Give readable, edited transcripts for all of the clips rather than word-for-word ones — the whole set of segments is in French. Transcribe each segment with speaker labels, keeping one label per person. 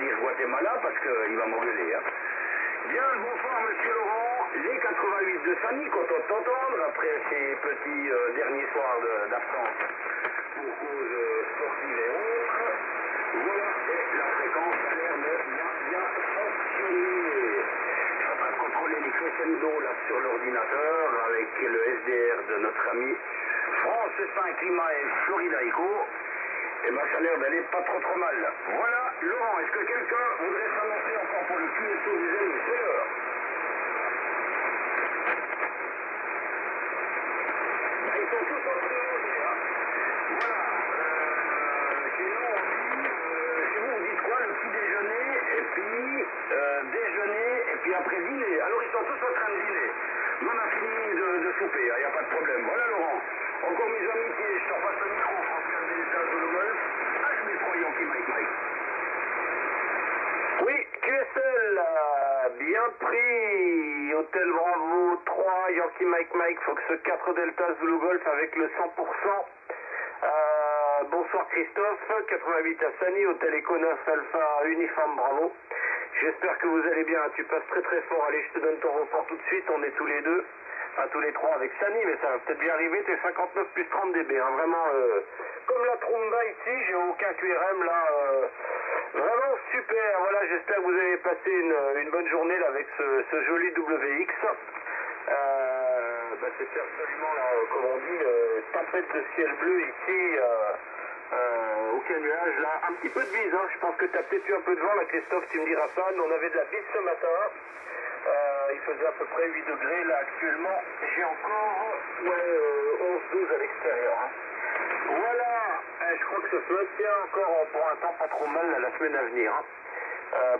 Speaker 1: dire Guatemala parce qu'il va m'engueuler. Hein. Bien, bonsoir monsieur Laurent, les 88 de Samy, content de t'entendre après ces petits derniers soirs d'absence pour cause sportive et autres. Voilà, et la fréquence a l'air de bien fonctionner. Je suis en train de contrôler les crescendo là sur l'ordinateur avec le SDR de notre ami France 5 Climat et Florida Eco. Et ben ça a l'air d'aller pas trop mal. Voilà, Laurent, est-ce que quelqu'un voudrait s'annoncer encore pour le QSO du Zénith? C'est l'heure. Ben, ils sont tous en train hein. Voilà. Sinon, on dit, chez vous, vous dites quoi? Le petit déjeuner, et puis déjeuner, et puis après dîner. Alors ils sont tous en train de dîner. Nous on a fini de souper, il n'y a pas de problème. Voilà Laurent. Encore mes amitiés, je te repasse le micro, François Delta de Golf. HB3 Yankee Mike Mike.
Speaker 2: Oui, QSL, bien pris. Hôtel Bravo 3, Yankee Mike Mike, Fox 4 Delta Zulu Golf avec le 100%. Bonsoir Christophe, 88 à Sani, Hôtel Eco 9 Alpha Uniforme Bravo. J'espère que vous allez bien, tu passes très fort. Allez, je te donne ton report tout de suite, on est tous les deux. Enfin, tous les trois avec Sani, mais ça va peut-être bien arriver, t'es 59 plus 30 dB, hein, vraiment, comme la Trumba ici, j'ai aucun QRM là, vraiment super, voilà, j'espère que vous avez passé une bonne journée là avec ce joli WX, c'était absolument, là, comme on dit, tempête de ciel bleu ici, aucun nuage là, un petit peu de bise, hein, je pense que t'as peut-être eu un peu de vent là Christophe, tu me diras ça, nous on avait de la bise ce matin, il faisait à peu près 8 degrés là actuellement, j'ai encore 11-12 à l'extérieur. Hein. Voilà, je crois que ça se maintient encore pour un temps pas trop mal là, la semaine à venir. Hein.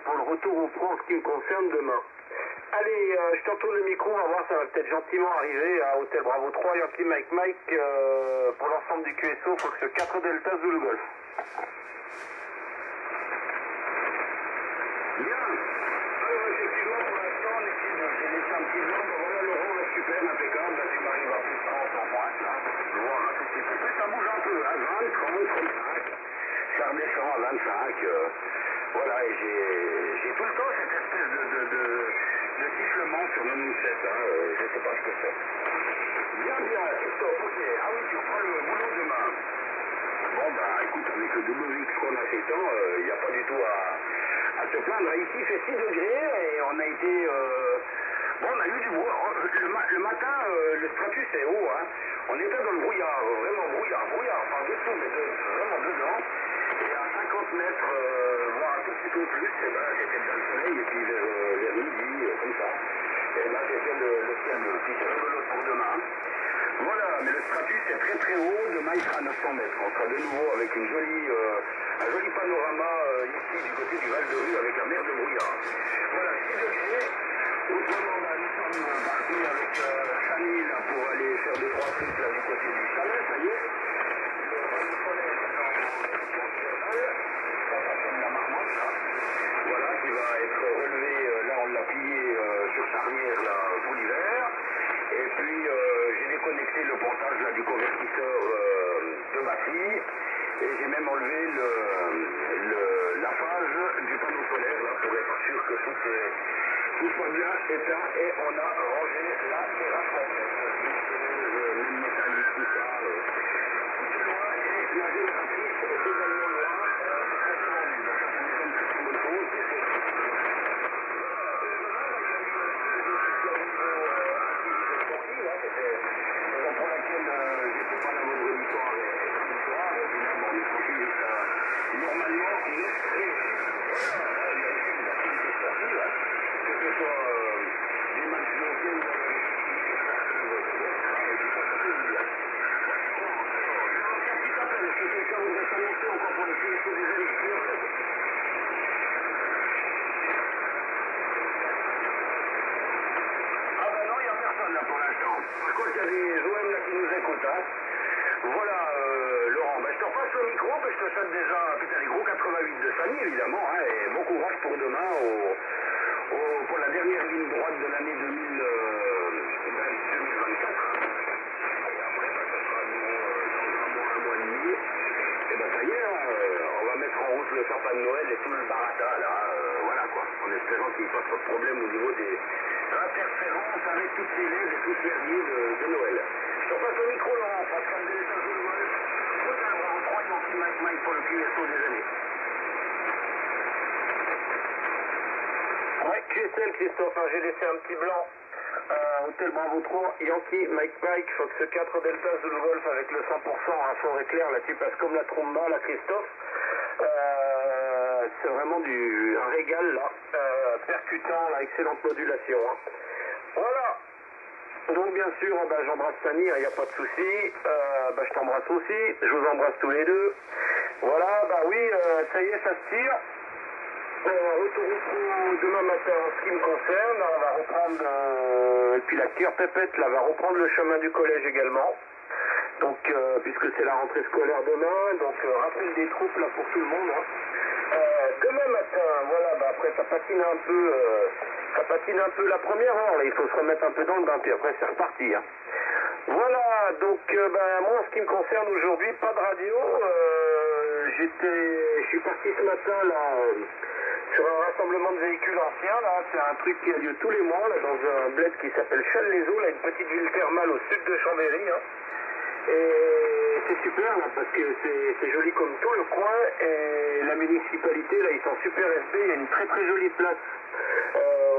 Speaker 2: Pour le retour au pro en ce qui me concerne demain. Allez, je t'en tourne le micro, on va voir, ça va peut-être gentiment arriver à Hôtel Bravo 3, Yankee Mike Mike, pour l'ensemble du QSO, Fox 4 Delta Zulu Golf.
Speaker 1: Bien. Alors effectivement, pour l'instant, on essaie de laisser un petit blanc. Voilà, Laurent, là, super, impeccable. Là, tu m'arrives à plus de 30 en pointe, là. Voilà, tout de suite. Ça bouge un peu, hein, 20, 30, 35. Ça redescend à 25. Voilà, et j'ai tout le temps cette espèce de sifflement sur mon set, hein. Je sais pas ce que c'est. Bien, stop, ok. Ah oui, tu reprends le boulot demain. Bon, bah, écoute, avec le WX qu'on a fait tant, il n'y a pas du tout à se plaindre. Ici, il fait 6 degrés et on a été... bon, on a eu du brouillard. Le matin, le stratus est haut. Hein. On était dans le brouillard, vraiment brouillard, pas dessous, mais vraiment dedans. Et à 50 mètres, voire un tout petit peu plus, et ben, j'étais dans le soleil, et puis vers midi, comme ça. Et là, j'ai fait le ciel bleu. Puis c'est rigolo pour demain. Voilà, mais le stratus est très haut, demain il sera à 900 mètres. On sera de nouveau avec un joli panorama ici du côté du Val de Rue avec la mer de brouillard. Voilà, 6 degrés. Autrement, nous sommes partis avec Samy là pour aller faire 2-3 trucs là du côté du chalet, ça y est. Le panneau solaire est en horizontale, ça s'appelle la marmotte là. Voilà, qui va être relevé, là on l'a plié sur charnière là pour l'hiver. Et puis j'ai déconnecté le portage là, du convertisseur de batterie et j'ai même enlevé la phase du panneau solaire là, pour être sûr que tout soit bien éteint et on a rangé la terrasse complète. Même métallique, tout ça. Tout est loin et la génératrice est également loin. C'est très vendu. Donc ça me donne très bonne chose. Raison pour laquelle j'étais pas là vendredi soir et samedi soir, et puis là, bon, on est tranquille, normalement, il est prévu. Voilà, il y a aussi des activités sportives, hein, que ce soit des matchs de hockey ou des et tout ça, ça fait du bien. Alors, qu'est-ce qui t'appelle? Est-ce que quelqu'un voudrait s'annoncer encore pour le QSO des élections? Ah ben non, il n'y a personne là pour l'instant. Par contre, il y a des OM là qui nous écoutent. Hein. Voilà, Laurent, ben, je te repasse le micro, ben, je te souhaite déjà putain, les gros 88 de Samy, évidemment, hein, et bon courage pour demain pour la dernière ligne droite de l'année 2024. Et après, ben, ça sera un mois et demi. Et ben ça y est, on va mettre en route tout le sapin de Noël et tout le barata, là, voilà quoi, en espérant qu'il n'y ait pas trop de problème au niveau des interférences avec toutes ces LED et tous ces verriers de Noël. Je te passe au micro, Laurent, Pascal Delta de Wolf, route à la Bravo 3, Yankee Mike pour le QSO des années.
Speaker 2: Ouais, QSL, Christophe, hein, j'ai laissé un petit blanc. Hôtel Bravo 3, Yankee, Mike, Fox 4, Delta, Zulu Golf avec le 100%, un fort éclair, là tu passes comme la tromba, là Christophe. C'est vraiment un régal là, percutant, là, excellente modulation. Hein. Voilà. Donc bien sûr, j'embrasse Tani, il n'y a pas de souci. Je t'embrasse aussi, je vous embrasse tous les deux. Voilà, oui, ça y est, ça se tire. Retour au trou demain matin en ce qui me concerne, on va reprendre, et puis la cœur pépette là va reprendre le chemin du collège également, donc puisque c'est la rentrée scolaire demain, donc rappel des troupes là pour tout le monde. Hein. Demain matin, voilà, après ça patine un peu la première heure, là il faut se remettre un peu dans le bain, puis après c'est reparti. Hein. Voilà, donc moi en ce qui me concerne aujourd'hui, pas de radio, je suis parti ce matin là sur un rassemblement de véhicules anciens, là, c'est un truc qui a lieu tous les mois, là, dans un bled qui s'appelle Châles-les-Eaux, là, une petite ville thermale au sud de Chambéry, hein. Et c'est super, là, parce que c'est joli comme tout, le coin, et la municipalité, là, ils sont super restés, il y a une très très jolie place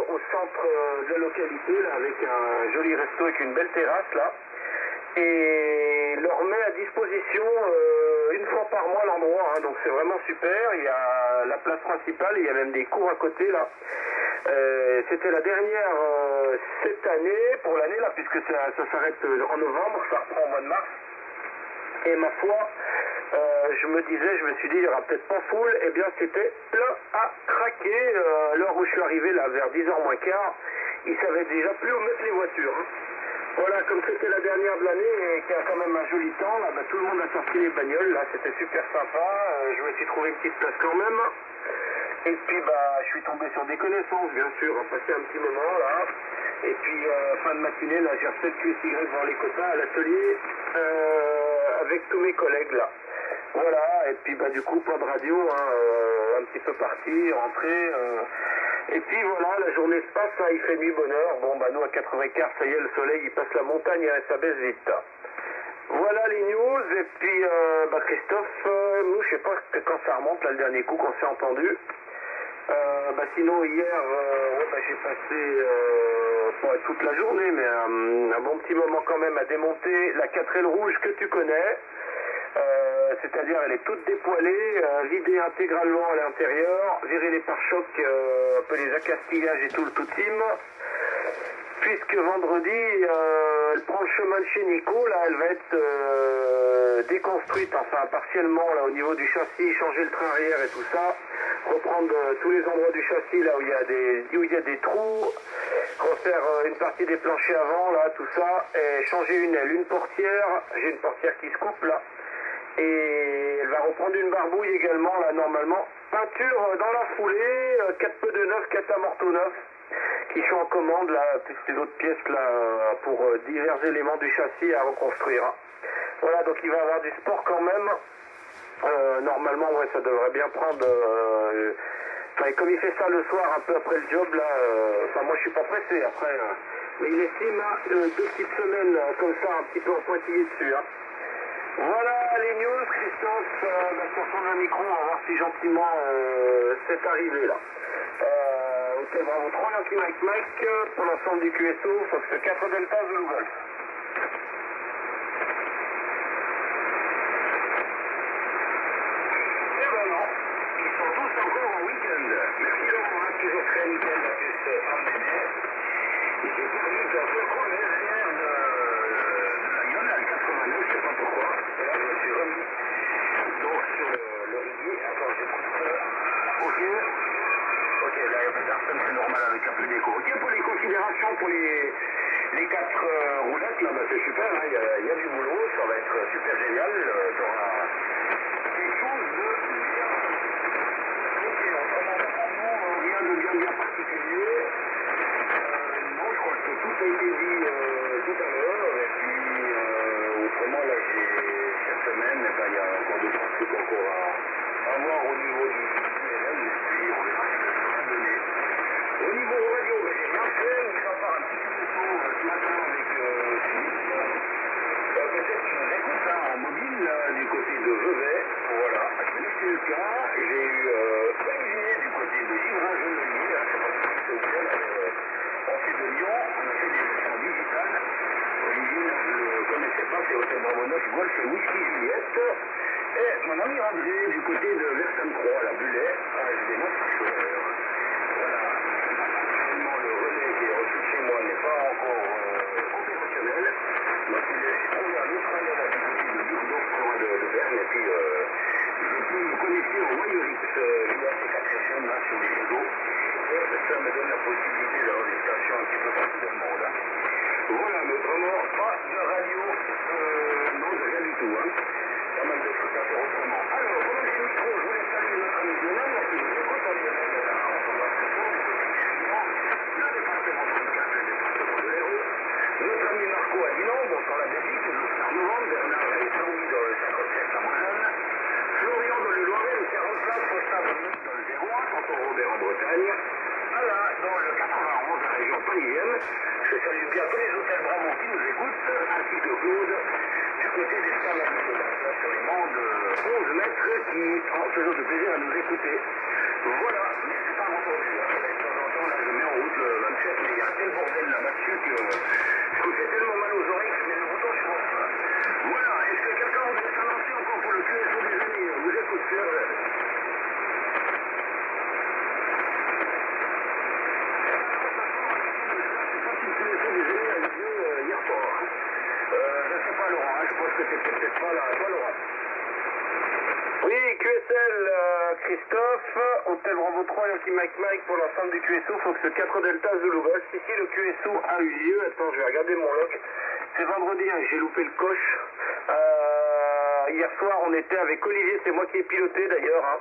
Speaker 2: au centre de la localité, là, avec un joli resto avec une belle terrasse, là, et leur met à disposition une fois par mois l'endroit, hein, donc c'est vraiment super. Il y a la place principale, il y a même des cours à côté là. C'était la dernière cette année, pour l'année là, puisque ça s'arrête en novembre, ça reprend au mois de mars. Et ma foi, je me suis dit, il n'y aura peut-être pas foule, et bien c'était plein à craquer. À l'heure où je suis arrivé là, vers 10h moins quart, ils savaient déjà plus où mettre les voitures. Hein. Voilà, comme c'était la dernière de l'année et qu'il y a quand même un joli temps, là, tout le monde a sorti les bagnoles, là, c'était super sympa, je me suis trouvé une petite place quand même. Et puis, je suis tombé sur des connaissances, bien sûr, on passé un petit moment, là. Et puis, fin de matinée, là, j'ai refait le QSY devant les copains à l'atelier, avec tous mes collègues, là. Voilà, et puis, du coup, pas de radio, hein, un petit peu parti, rentré, et puis voilà, la journée se passe, hein, il fait nuit bonheur. Bon, nous à 95, ça y est, le soleil, il passe la montagne, hein, ça baisse vite. Voilà les news, et puis Christophe, nous, je sais pas quand ça remonte, là, le dernier coup qu'on s'est entendu. Sinon, hier, j'ai passé, pas toute la journée, mais un bon petit moment quand même à démonter la 4L rouge que tu connais. C'est-à-dire elle est toute dépoilée, vidée intégralement à l'intérieur, virer les pare-chocs, un peu les accastillages et tout le tout team. Puisque vendredi, elle prend le chemin de chez Nico, là elle va être déconstruite, enfin partiellement là au niveau du châssis, changer le train arrière et tout ça, reprendre tous les endroits du châssis là où il y a des trous, refaire une partie des planchers avant là, tout ça, et changer une aile, une portière, j'ai une portière qui se coupe là. Et elle va reprendre une barbouille également, là, normalement. Peinture dans la foulée, 4 pneus de neuf, 4 amortos neufs, qui sont en commande, là, toutes ces autres pièces, là, pour divers éléments du châssis à reconstruire. Voilà, donc il va y avoir du sport quand même. Normalement, ouais, ça devrait bien prendre... comme il fait ça le soir, un peu après le job, là, moi je suis pas pressé, après... mais il estime 2 petites semaines, comme ça, un petit peu en pointillé dessus, hein. Voilà les news, Christophe, je te retourne le micro, on va voir si gentiment c'est arrivé là. Ok, bravo, 3 Yankee Mike pour l'ensemble du QSO, Fox 4 Delta Zulu Golf.
Speaker 1: Eh ben non, ils sont tous encore en week-end. Merci Laurent, hein, toujours très nickel la puce Arménienne. J'ai perdu de reprendre les arrières de la Yonal 89, je sais pas pourquoi. Et là, je me suis remis donc sur le riguier. Attends, j'écoute ça. Ok. Ok, là, il n'y a pas personne, c'est normal avec un peu d'écho. Ok, pour les considérations, pour les 4 roulettes, là, c'est super, hein, il y a du boulot, ça va être super génial. Tu auras quelque chose de bien. Ok, on commence par nous, rien de bien particulier. Non, je crois que tout a été dit tout à l'heure, et puis autrement, là, cette semaine, il y a encore 2-3 trucs encore à va voir au niveau du QLM, et puis on verra ce que ça va donner. Au niveau radio, ben, j'ai bien fait, on va faire un petit QSO ce matin avec Philippe. Peut-être qu'il nous écoute hein, en mobile, là, du côté de Vevey. Voilà, c'est le cas. J'ai eu Olivier du côté de Givrin-Genelier, je ne sais pas si c'est auquel, on fait de Lyon, on a fait des versions digitales. Olivier, je ne le connaissais pas, c'est Hôtel Bravo 9, Golf et Whisky Juliette. Et mon ami André du côté de Versailles-Croix, la Bullet, HD 9 Voilà, actuellement le relais qui est reçu chez moi n'est pas encore opérationnel. Donc j'ai trouvé un autre relais là du côté de Burgdorf, pas loin de Berne, et puis je peux me connecter en Wirelix via ces 4 chaînes là sur les réseaux. Et ça me donne la possibilité d'avoir des stations un petit peu partout dans le monde. Hein. Voilà, mais autrement, pas de radio, non, de rien du tout. Hein. Pas mal de trucs à faire autrement. Alors, pendant ce micro, je voulais saluer notre ami Lionel, là, qui nous écoute. Lionel, là, on va se faire du côté du Chinois, le département de Ricard, le département de l'Hérault. Notre ami Marco à Dinan, bon, sur la Belgique, toujours Star Novembre, Bernard et Saoui dans le 57 à Montréal, Florian dans le Loiret, le 40 Faustin Dominique dans le 01, Tonton Robert en Bretagne, Alain dans le 91, la région parisienne. Je salue bien tous les hôtels Bramont qui nous écoutent, ainsi que Claude, du côté des Saint-Marie, sur les bancs de 11 mètres, qui ont toujours de plaisir à nous écouter. Voilà, mais c'est pas entendu. Hein. De temps en temps, là, je mets en route le 27, mais il y a un tel bordel là-dessus que je me fais tellement mal aux oreilles que je mets le bouton sur off. Voilà, est-ce que quelqu'un voudrait s'annoncer encore pour le QSO des années? Vous écoute, Pierre. Oui, QSL, Christophe, Hôtel Bravo 3, Yankee Mike Mike pour l'ensemble du QSO, Fox 4 Delta Zulu Golf. Ici le QSO a eu lieu, attends je vais regarder mon log, c'est vendredi, hein, j'ai loupé le coche. Hier soir on était avec Olivier, c'est moi qui ai piloté d'ailleurs. Hein.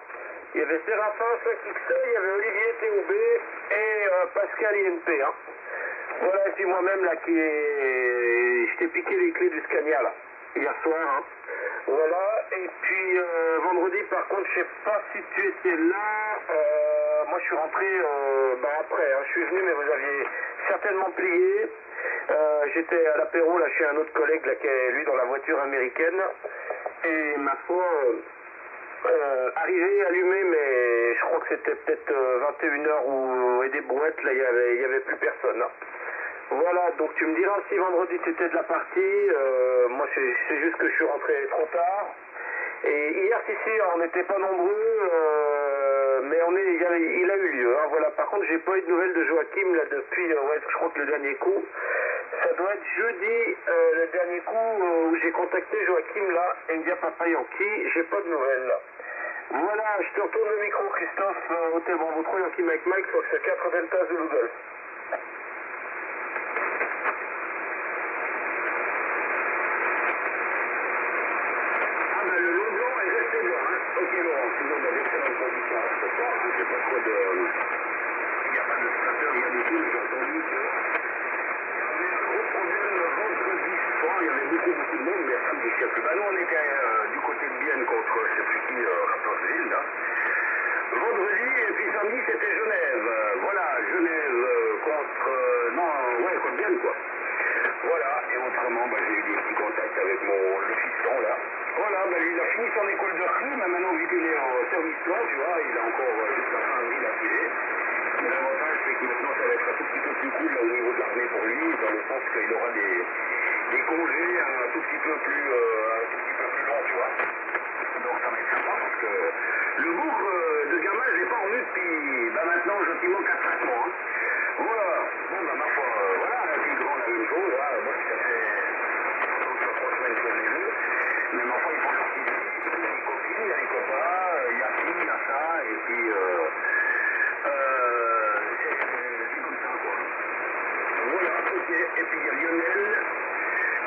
Speaker 1: Il y avait Séraphin 5XL, il y avait Olivier TOB et Pascal INP. Hein. Voilà, et puis moi-même là qui est... Je t'ai piqué les clés du Scania là, hier soir. Hein. Voilà, et puis vendredi par contre, je sais pas si tu étais là, moi je suis rentré après, hein, je suis venu mais vous aviez certainement plié, j'étais à l'apéro là chez un autre collègue là qui est lui dans la voiture américaine, et ma foi, arrivé, allumé, mais je crois que c'était peut-être 21h ou et des brouettes, là il y avait plus personne. Hein. Voilà, donc tu me diras si vendredi tu étais de la partie, moi c'est juste que je suis rentré trop tard. Et hier, ici, on n'était pas nombreux, mais il a eu lieu. Hein, voilà. Par contre, j'ai pas eu de nouvelles de Joachim là depuis, je crois que le dernier coup. Ça doit être jeudi, le dernier coup où j'ai contacté Joachim là, India Papa Yankee, j'ai pas de nouvelles là. Voilà, je te retourne le micro, Christophe, Hôtel Bravo 3, Yankee Mike Mike, Fox 4 Delta Zulu Golf. Ok Laurent, toujours dans d'excellentes conditions ce soir, hein, j'ai pas trop de... Il n'y a pas de stateur, il y a des tout, j'ai entendu que... Il y avait un gros problème le vendredi soir, il y avait beaucoup de monde, mais samedi je sais plus. Bah nous on était du côté de Bienne contre je sais plus qui, Rapperswil, là. Vendredi et puis samedi c'était Genève. Voilà, Genève contre... contre Bienne quoi. Voilà, et autrement, j'ai eu des petits contacts avec le fiston là. Voilà, il a fini son école de rue, mais maintenant vu qu'il est au service plan, tu vois, il a encore jusqu'à fin avril à tirer. Mais l'avantage c'est que maintenant ça va être un tout petit peu plus cool là, au niveau de l'armée pour lui, dans le sens qu'il aura des congés un tout petit peu plus longs, tu vois. Donc ça va être sympa parce que le bourg de gamin, je l'ai pas revu depuis maintenant gentiment 4-5 mois. Hein. Voilà, bon ma foi, voilà, un petit grand la même chose, là, bon, ça fait 3 semaines que je l'ai vu. Mais ma foi, ils font leur petite vie, il y a les copines, il y a les copains, il y a ci, il y a ça, et puis c'est comme ça quoi. Voilà, ok, et puis il y a Lionel,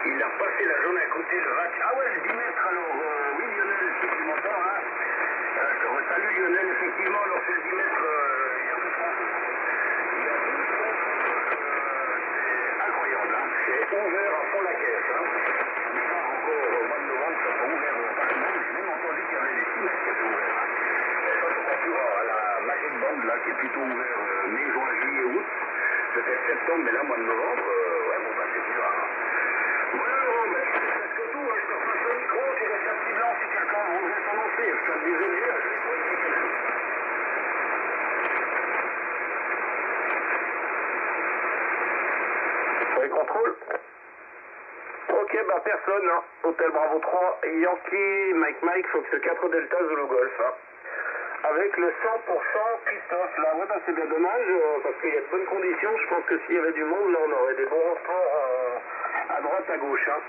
Speaker 1: il a passé la journée à côté le vac. Ah ouais, le 10 mètres alors, oui Lionel, si tu m'entends, hein. Je te resalue Lionel, effectivement, alors c'est le 10 mètres, il y a plus de France. Il y a plus de France, c'est incroyable, hein. C'est ouvert à fond la caisse, hein. Encore au mois de novembre, ça sera ouvert au Parlement. J'ai même entendu qu'il y avait des 6 mètres qui étaient ouverts. Hein. qui est plutôt ouvert mai, juin, juillet, août, peut-être septembre, mais là, mois de novembre, ouais, bon, bah, c'est dur. Hein. Voilà, Laurent, bah, c'est presque tout. Hein. Je te repasse le micro, tu laisses un petit blanc si quelqu'un voudrait s'annoncer. Je suis désolé, je vais pour essayer quelque chose.
Speaker 2: Oui, contrôle. Ok, bah personne, hein. Hôtel Bravo 3, Yankee, Mike, Fox 4 Delta Zulu Golf. Hein. Avec le 100% Christophe, là, ouais, bah c'est bien dommage, parce qu'il y a de bonnes conditions. Je pense que s'il y avait du monde, là, on aurait des bons renforts à droite, à gauche. Hein.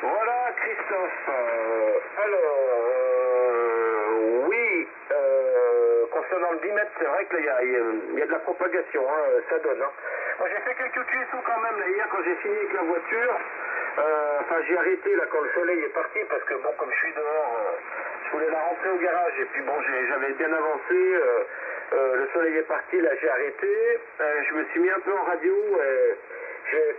Speaker 2: Voilà, Christophe. Oui, concernant le 10 mètres, c'est vrai qu'il y a de la propagation, hein, ça donne. Hein. Moi, j'ai fait quelques QSO quand même, là, hier, quand j'ai fini avec la voiture. Enfin, j'ai arrêté, là, quand le soleil est parti, parce que, bon, comme je suis dehors, je voulais la rentrer au garage, et puis, bon, j'avais bien avancé, le soleil est parti, là, j'ai arrêté. Je me suis mis un peu en radio,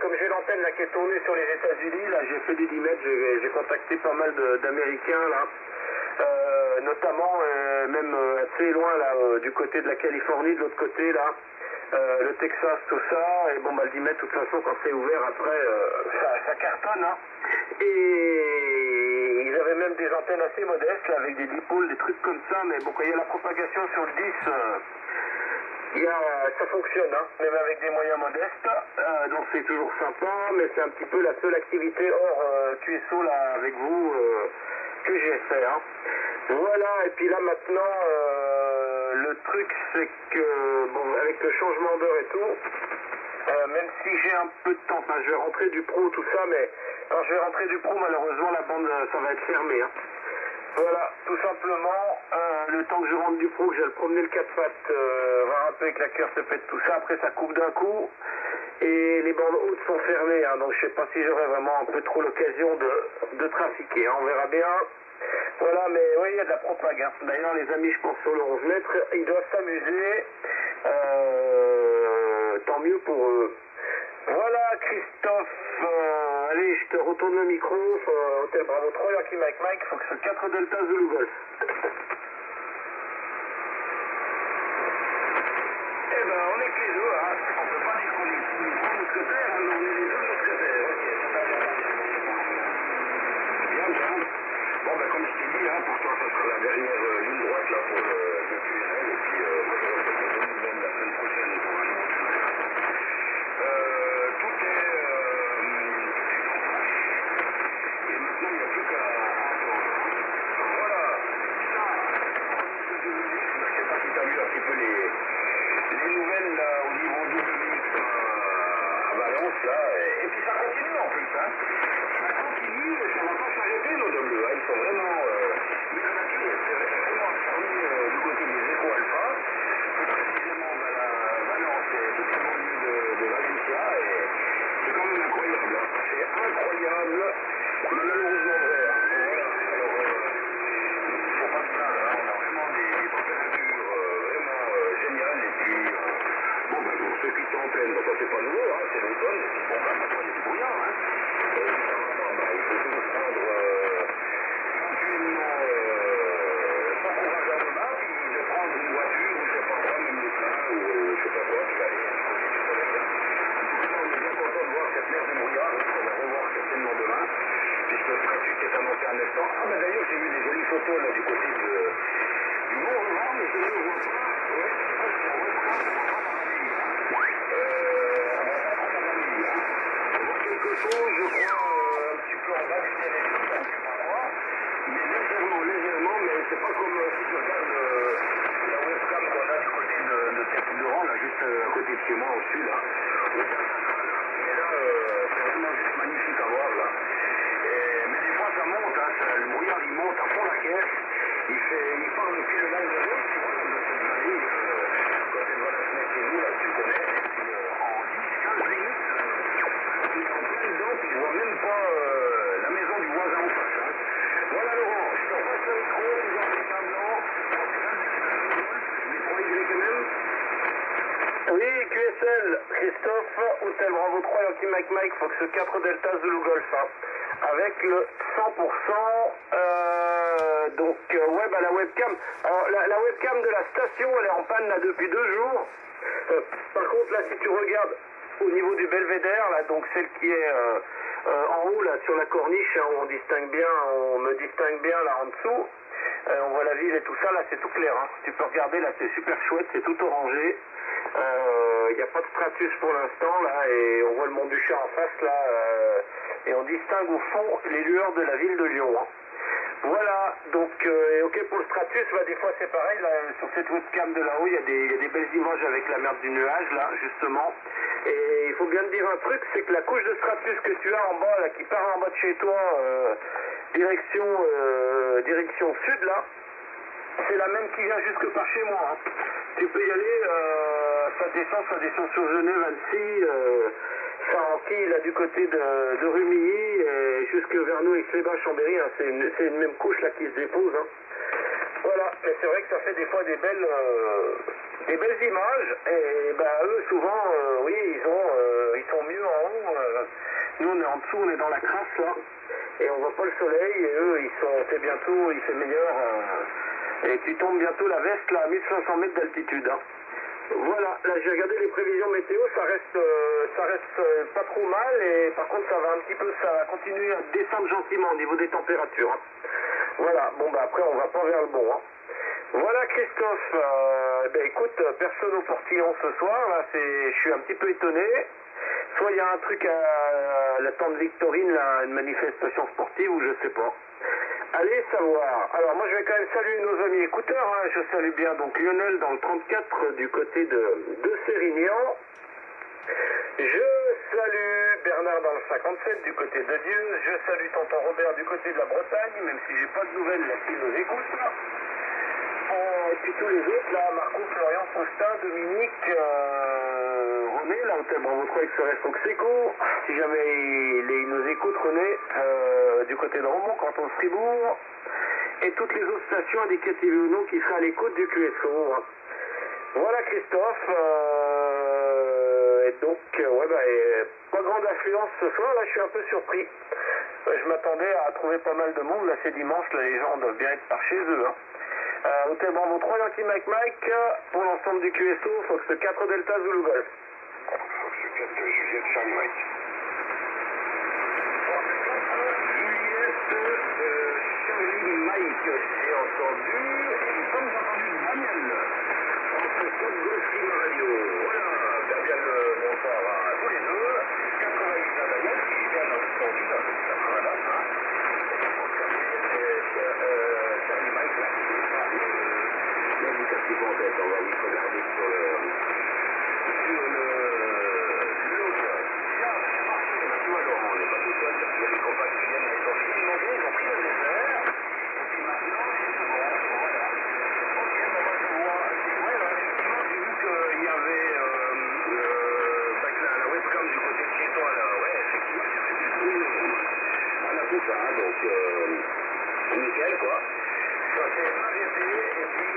Speaker 2: comme j'ai l'antenne, là, qui est tournée sur les États-Unis, là, j'ai fait du 10 mètres, j'ai contacté pas mal d'Américains, là. Notamment, même assez loin, là, du côté de la Californie, de l'autre côté, là. Le Texas, tout ça, et bon, bah, le 10 mètres, de toute façon, quand c'est ouvert, après, ça cartonne, hein. Et ils avaient même des antennes assez modestes, là, avec des dipôles, des trucs comme ça, mais bon, quand il y a la propagation sur le 10, ça fonctionne, hein, même avec des moyens modestes, donc c'est toujours sympa, mais c'est un petit peu la seule activité hors QSO, là, avec vous, que j'ai fait, hein. Voilà, et puis là, maintenant, le truc, c'est que, bon, avec le changement d'heure et tout, même si j'ai un peu de temps, enfin, je vais rentrer du pro, tout ça, mais quand je vais rentrer du pro, malheureusement, la bande, ça va être fermé, hein. Voilà, tout simplement, le temps que je rentre du pro, que j'aille promener le 4 pattes, voir un peu avec la cœur se pète, tout ça, après ça coupe d'un coup, et les bandes hautes sont fermées, hein, donc je sais pas si j'aurai vraiment un peu trop l'occasion de trafiquer, hein, on verra bien. Voilà, mais oui, il y a de la propagande. Hein. D'ailleurs, les amis, je pense, sur le 11 mètres, ils doivent s'amuser. Tant mieux pour eux. Voilà, Christophe. Allez, je te retourne le micro. Hôtel Bravo 3, Yankee Mike, Fox 4 Delta Zulu Golf.
Speaker 1: Eh ben, on est que les deux, hein. On peut pas dire qu'on est tous les trois mousquetaires, hein, mais on est les deux mousquetaires. Ok, ça va. Bien, bien. Bon, ben, comme je t'ai dit, hein, pour toi, ça sera la dernière ligne droite, là, pour le QSL, et puis, moi, je vais faire des nouvelles la semaine prochaine pour un nouveau QSL. Tout est en place, et maintenant, il n'y a plus qu'à attendre. Voilà, ça, je ne sais pas si tu as vu un petit peu les nouvelles, là, au niveau du WX à Valence, là, et puis ça continue, en plus, hein. Ça continue, et ça ne va pas s'arrêter, nos W, hein. Ils sont vraiment, la nature est vraiment acharnée du côté des Eco Alpha, plus précisément, ben, la Valence et tout le banlieue de Valencia, et c'est quand même incroyable, hein. C'est incroyable, mais malheureusement vrai, hein. Voilà, alors, il ne faut pas se plaindre, hein. On a vraiment des températures vraiment géniales, et puis, bon, ben, pour ceux qui sont en pleine, ben, ça c'est pas nouveau, hein. C'est l'automne, et puis bon, ben, maintenant il y a du brouillard, hein. Ça va pas, ben, il faut toujours prendre tranquillement son courage à deux mains, puis de prendre une voiture, ou je sais pas quoi, même le train, ou je sais pas quoi, puis aller profiter du soleil, hein. En tout cas, on est bien content de voir cette mer du brouillard, hein, qu'on va revoir certainement demain, puisque le trafic est annoncé à 9 ans. Ah, ben d'ailleurs, j'ai vu des jolies photos là du côté du Mont-Revard, mais je ne le vois pas. Ouais, on reprend la vanille, hein. On voit quelque chose, je crois, un petit peu en bas du téléphone, je ne sais pas quoi, mais légèrement, mais c'est pas comme si tu regardes la webcam qu'on a du côté de Tête-de-Rang, là, juste à côté de chez moi, au-dessus, là, au Terre Centrale. Et là, c'est vraiment juste magnifique à voir, là. Mais des fois, ça monte, hein, le brouillard, il monte à fond la caisse, il part depuis le lac de l'eau, tu vois, de cette vallée, côté de Valence chez vous, là, tu connais, et puis en 10-15 minutes, tu es en plein dedans, puis je vois même pas la maison du voisin en face, hein. Voilà, Laurent, je te repasse le micro, toujours avec un blanc, les 3Y quand même.
Speaker 2: Oui, QSL, Christophe, Hôtel Bravo 3, Yankee Mike, Fox 4 Delta Zulu Golf, hein, avec le 100% ouais, bah la webcam. Alors, la webcam de la station, elle est en panne là depuis 2 jours. Par contre, là, si tu regardes au niveau du belvédère, là, donc celle qui est en haut, là, sur la corniche, hein, où on distingue bien, on me distingue bien là en dessous. On voit la ville et tout ça, là, c'est tout clair. Hein. Tu peux regarder, là, c'est super chouette, c'est tout orangé. Il n'y a pas de stratus pour l'instant, là, et on voit le mont du Chat en face, là, et on distingue au fond les lueurs de la ville de Lyon. Hein. Voilà, donc, ok pour le stratus, bah, des fois c'est pareil, là, sur cette webcam de là-haut, il y a des belles images avec la merde du nuage, là, justement. Et il faut bien te dire un truc, c'est que la couche de stratus que tu as en bas, là, qui part en bas de chez toi, direction sud, là, c'est la même qui vient jusque par chez moi. Hein. Tu peux y aller, ça descend sur Genève, Annecy, Saint-Anquille, là, du côté de Rumilly, et jusque vers nous, Aix-les-Bains, Chambéry, hein, c'est une même couche, là, qui se dépose. Hein. Voilà, mais c'est vrai que ça fait des fois des belles images, et ben eux, souvent, oui, ils sont mieux en haut. Nous, on est en dessous, on est dans la crasse, là, et on voit pas le soleil, et eux, il fait meilleur, et tu tombes bientôt la veste, là, à 1500 mètres d'altitude, hein. Voilà, là j'ai regardé les prévisions météo, ça reste pas trop mal, et par contre ça va continuer à descendre gentiment au niveau des températures. Hein. Voilà, bon bah après on va pas vers le bon. Hein. Voilà Christophe, ben écoute, personne au portillon ce soir, là je suis un petit peu étonné. Soit il y a un truc à la tente Victorine, là, une manifestation sportive, ou je sais pas. Allez savoir. Alors moi je vais quand même saluer nos amis écouteurs, hein. Je salue bien donc Lionel dans le 34 du côté de Sérignan. Je salue Bernard dans le 57 du côté de Dieu. Je salue tonton Robert du côté de la Bretagne, même si j'ai pas de nouvelles là qui nous écoutent. Et puis tous les autres là, Marco, Florian, Faustin, Dominique, René, là au Thème Bravo 3 XRS Oxeco. Si jamais il nous écoute, René, du côté de Romont, canton de Fribourg. Et toutes les autres stations indicatives ou non qui seraient à l'écoute du QSO. Voilà Christophe. Et donc, ouais, bah, pas grande affluence ce soir, là je suis un peu surpris. Je m'attendais à trouver pas mal de monde, là c'est dimanche, là les gens doivent bien être par chez eux. Hein. Hôtel Bravo 3, Yankee Mike, pour l'ensemble du QSO, Fox 4 Delta Zulu Golf.
Speaker 1: Fox 4 Juliette Charlie Mike. Charlie Mike, j'ai entendu, et comme j'ai entendu Daniel, entre 4 Golf Lima Radio. Voilà, bien le bonsoir à tous les deux, 88 à Daniel, qui est bien entendu, là, voilà, hein. Charlie Mike, là, l'indicatif en tête, on va vite regarder sur le tu vois, Laurent, on n'est pas tout seul, il y a des copains qui viennent, ils ont fini de manger, ils ont pris le dessert, et puis maintenant, c'est bon, voilà. Ok, ben moi je vois, ouais, effectivement, j'ai vu qu'il y avait la webcam du côté de chez toi, là, ouais, effectivement, j'ai fait du bruit à la pousse, hein, donc nickel, quoi. Ça c'est arrêté, et puis,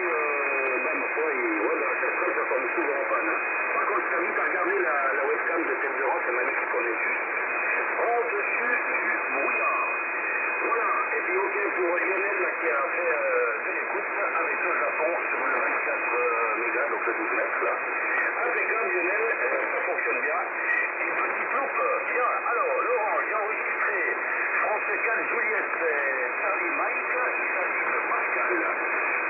Speaker 1: ben, ma foi, voilà, ça tombe souvent en panne, hein. Par contre, je t'invite à regarder la webcam de Tête de Rock, c'est magnifique, on est juste au-dessus du brouillard. Voilà, et puis ok pour Lionel là, qui a fait de l'écoute avec le Japon sur le 24 mégas, donc le 12 mètres là. Impeccable Lionel, ça fonctionne bien. Et petit flop, bien. Alors Laurent, j'ai enregistré Français 4 Juliette Charlie Mike, il s'agit de Pascal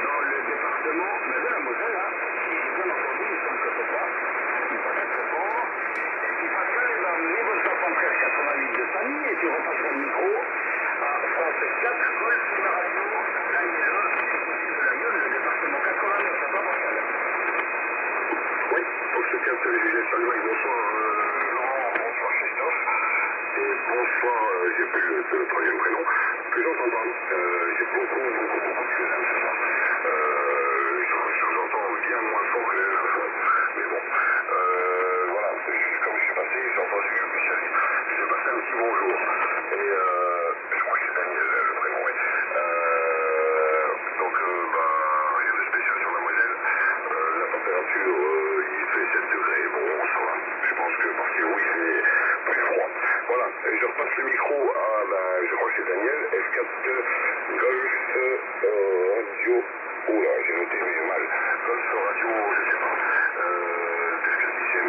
Speaker 1: dans le département de la Moselle, hein. Si j'ai bien entendu, il semble que c'est ça. Il paraît très fort. Et puis Pascal est dans le niveau de 73-88 de Samy, et tu repasseras le micro à France 4, Golf Lima Radio, là il est là, du côté de la Yonne, le département 89, c'est pas Pascal. Oui, pour ce 4 Juliette Salma, bonsoir Laurent, bonsoir Christophe, et bonsoir, j'ai plus le troisième prénom, que j'entends pas, j'ai beaucoup de choses ce soir. Je vous entends bien moins fort que la dernière fois, mais bon, voilà, comme je suis passé, j'ai entendu, je passais un petit bonjour, et je crois que c'est Daniel le prénom, oui. Donc, rien de spécial sur la Moselle, la température, il fait 7 degrés, bon, ça va, je pense que parce que oui, c'est pas froid. Voilà, et je repasse le micro à, je crois que c'est Daniel, F4 Golf Radio. Oula, j'ai noté, mais j'ai mal. Golf Radio, je sais pas. Qu'est-ce que je disais?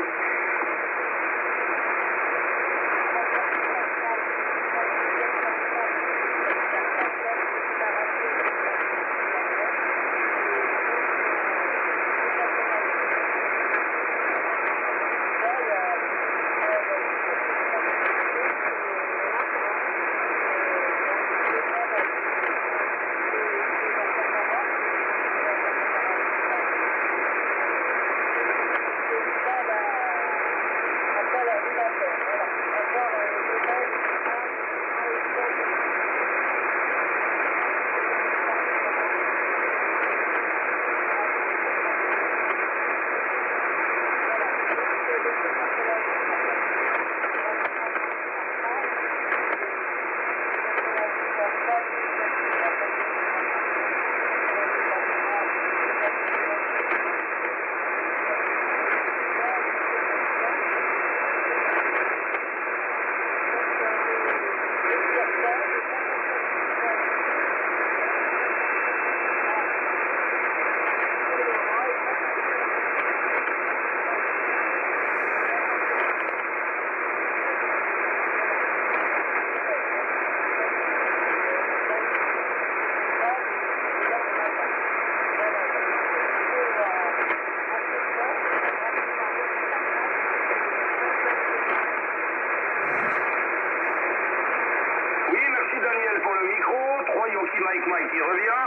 Speaker 1: Mike qui revient.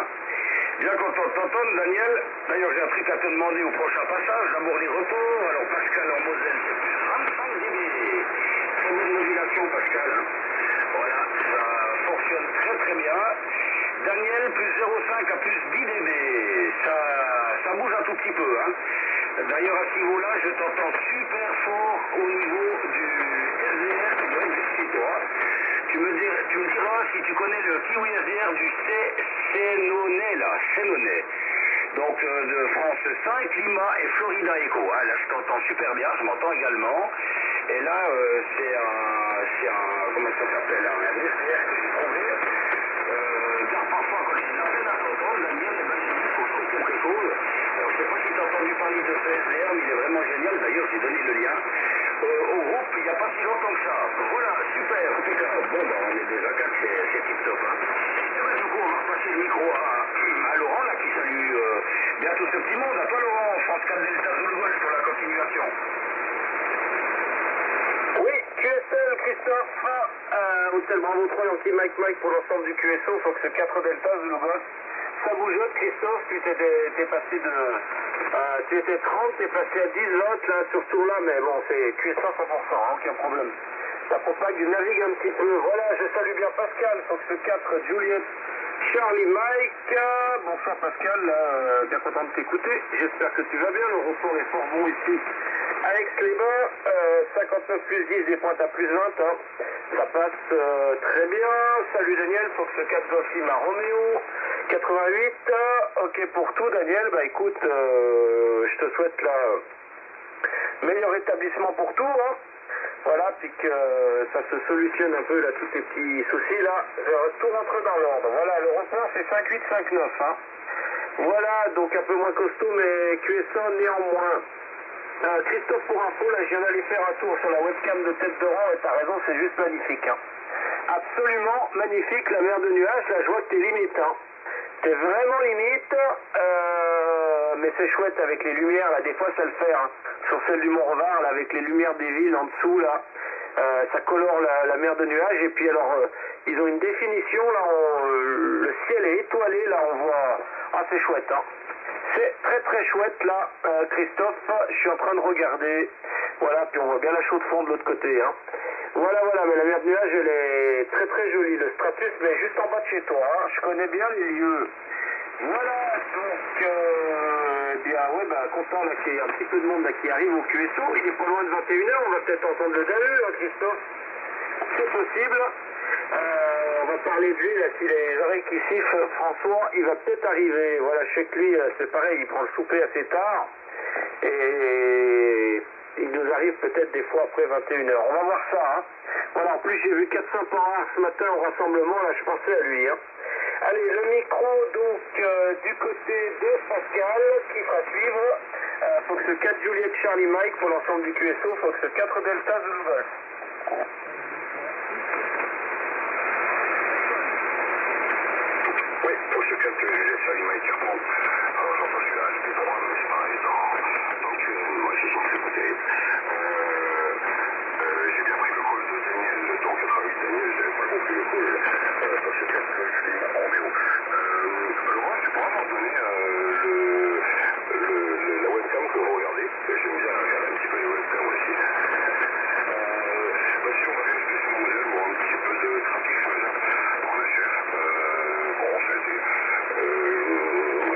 Speaker 1: Bien content de t'entendre, Daniel. D'ailleurs, j'ai un truc à te demander au prochain passage. D'abord les retours. Alors, Pascal en Moselle, c'est plus 25 dB. Très bonne modulation, Pascal. Voilà, ça fonctionne très très bien. Daniel, plus 0,5 à plus 10 dB. Ça bouge un tout petit peu. Hein. D'ailleurs, à ce niveau-là, je t'entends super fort au niveau du SDR qui doit être chez toi. Tu me diras si tu connais le Kiwi SDR du Sénonais, là, Sénonais. Donc de France 5, Lima et Florida Echo. Ah, là, je t'entends super bien, je m'entends également. Et là, c'est un, comment ça s'appelle, un SDR que j'ai trouvé. Car parfois, quand j'ai de la peine à t'entendre, Daniel, eh ben, j'ai dit qu'il faut que je trouve quelque chose. Alors, je sais pas si tu as entendu parler de ce SDR, mais il est vraiment génial. D'ailleurs, j'ai donné le lien. Au groupe, il n'y a pas si longtemps que ça. Voilà, super, impeccable. Bon, ben, on est déjà quatre, c'est tip top. Hein. Et ben, du coup, on va repasser le micro à Laurent, là, qui salue bien tout ce petit monde. À toi, Laurent, France 4 Delta Zulu Golf pour la continuation.
Speaker 2: Oui, QSL, Christophe, Hôtel Bravo 3, Yankee Mike pour l'ensemble du QSO, Fox 4 Delta Zulu Golf. Ça bougeote, Christophe, tu t'es passé de... tu étais 30, t'es passé à 10 watts, là, surtout là, mais bon, c'est QS100 100%, hein, aucun problème. Ça propague, navigue un petit peu. Voilà, je salue bien Pascal, Fox 4, Juliette, Charlie, Mike. Bonsoir Pascal, bien content de t'écouter. J'espère que tu vas bien, le report est fort bon ici. Alex Léba, 59 plus 10, des pointes à plus 20, hein. Ça passe très bien. Salut Daniel, Fox 4 Golf Lima Romeo, 88, ok pour tout Daniel, bah écoute, je te souhaite là meilleur rétablissement pour tout, hein. Voilà, puis que ça se solutionne un peu là, tous ces petits soucis là, tout rentre dans l'ordre. Voilà, le report c'est 5,8,5,9, hein. Voilà, donc un peu moins costaud, mais QSO néanmoins. Christophe, pour info, là, je viens d'aller faire un tour sur la webcam de Tête de Rang et t'as raison, c'est juste magnifique. Hein. Absolument magnifique, la mer de nuages, là, je vois que t'es limite. Hein. T'es vraiment limite, mais c'est chouette avec les lumières, là, des fois ça le fait. Hein. Sur celle du Mont-Revard, là, avec les lumières des villes en dessous, là, ça colore la mer de nuages. Et puis alors, ils ont une définition, là, le ciel est étoilé, là, on voit... Ah, c'est chouette, hein. C'est très très chouette là, Christophe, je suis en train de regarder, voilà, puis on voit bien la chaux de fond de l'autre côté, hein. Voilà, mais la mer de nuage elle est très très jolie, le Stratus, mais juste en bas de chez toi, hein. Je connais bien les lieux. Voilà, donc, bien, ouais, bah, content là qu'il y ait un petit peu de monde là qui arrive au QSO, il est pas loin de 21h, on va peut-être entendre le Dalu, hein, Christophe, c'est possible. On va parler de lui, là, s'il a les oreilles qui sifflent, François, il va peut-être arriver. Voilà, je sais que lui, c'est pareil, il prend le souper assez tard. Et il nous arrive peut-être des fois après 21h. On va voir ça, hein. Voilà, en plus, j'ai vu 400 par heure ce matin au rassemblement, là, je pensais à lui, hein. Allez, le micro donc du côté de Pascal qui fera suivre. Fox 4 Juliette Charlie Mike pour l'ensemble du QSO, Fox 4 Delta Zulu Golf.
Speaker 1: Oui, Fox 4 Juliette Charlie Mike qui reprend. Alors j'entends celui-là, c'était 3, mais c'est pareil dans le QSO, moi c'est censé pas terrible. J'ai bien pris le call de Daniel, donc 88 Daniel, j'avais pas compris le call. Fox 4 Julie Romeo. Laurent, tu pourras m'en donner la webcam que vous regardez. J'aime bien regarder un petit peu les webcams aussi. Si on va faire juste ce modèle ou un petit peu de trafic en HF, bon, ça a été.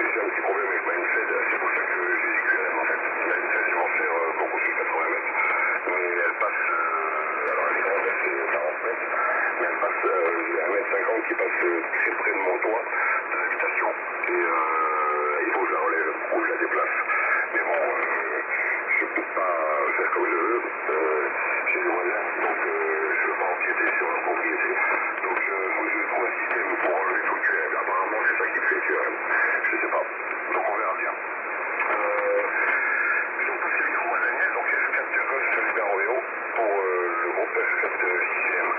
Speaker 1: J'ai un petit problème avec ma Infed, c'est pour ça que j'ai dit QLM en fait. La Infed, je vais en faire beaucoup sur 80 mètres. Mais elle passe, alors elle est grande, elle fait 40 mètres, mais elle passe, il y a 1,50 m qui passe très près de mon toit de l'habitation. Et il faut que je la relève ou je la déplace. Mais bon, je peux pas faire comme je veux. J'ai des moyens, donc je veux pas empiéter sur la propriété. Donc faut que je trouve un système pour enlever tout le QLM. Apparemment, c'est ça qui fait le QLM. Je sais pas. Donc on verra bien. Je vais passer le micro à Daniel, donc F4 Golf Solida Romeo pour le groupe F7 ICM.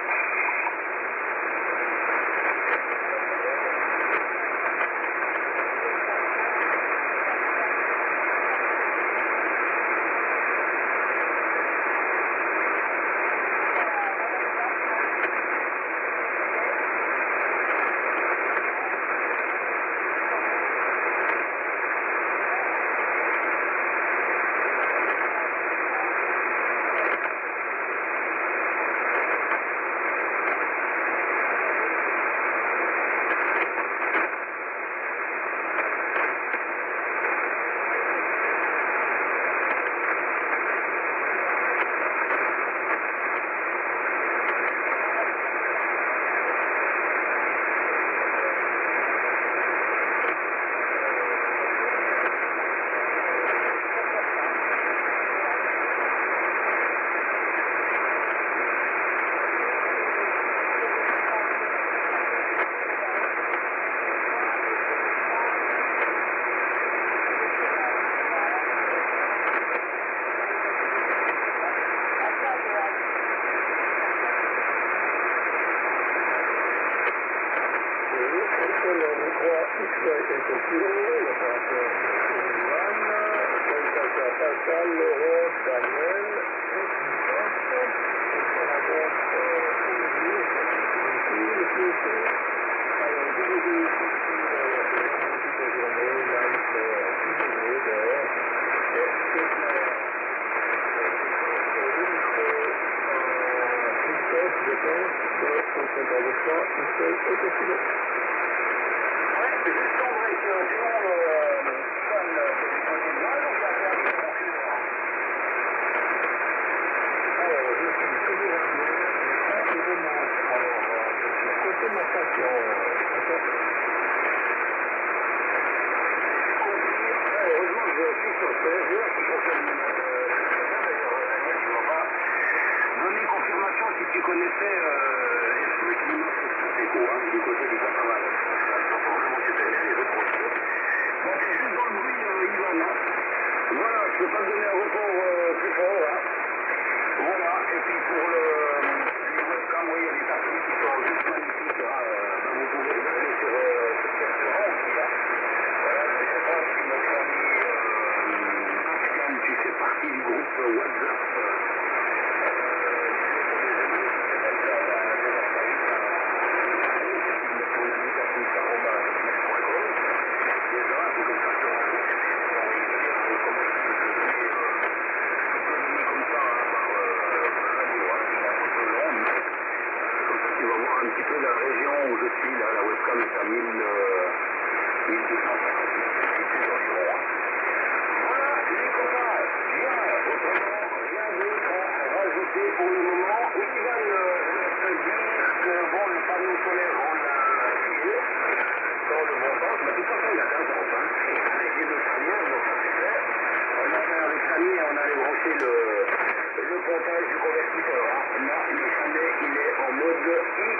Speaker 2: Il est en mode